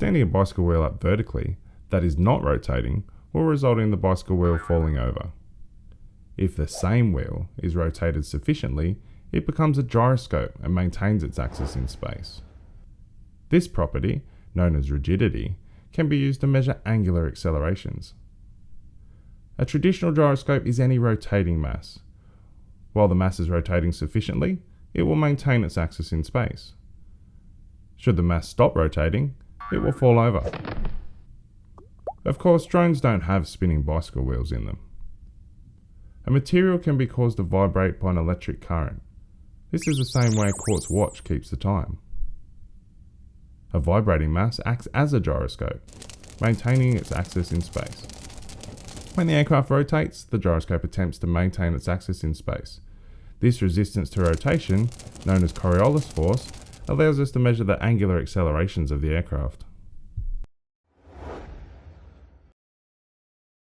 Standing a bicycle wheel up vertically that is not rotating will result in the bicycle wheel falling over. If the same wheel is rotated sufficiently, it becomes a gyroscope and maintains its axis in space. This property, known as rigidity, can be used to measure angular accelerations. A traditional gyroscope is any rotating mass. While the mass is rotating sufficiently, it will maintain its axis in space. Should the mass stop rotating, it will fall over. Of course, drones don't have spinning bicycle wheels in them. A material can be caused to vibrate by an electric current. This is the same way a quartz watch keeps the time. A vibrating mass acts as a gyroscope, maintaining its axis in space. When the aircraft rotates, the gyroscope attempts to maintain its axis in space. This resistance to rotation, known as Coriolis force, allows us to measure the angular accelerations of the aircraft.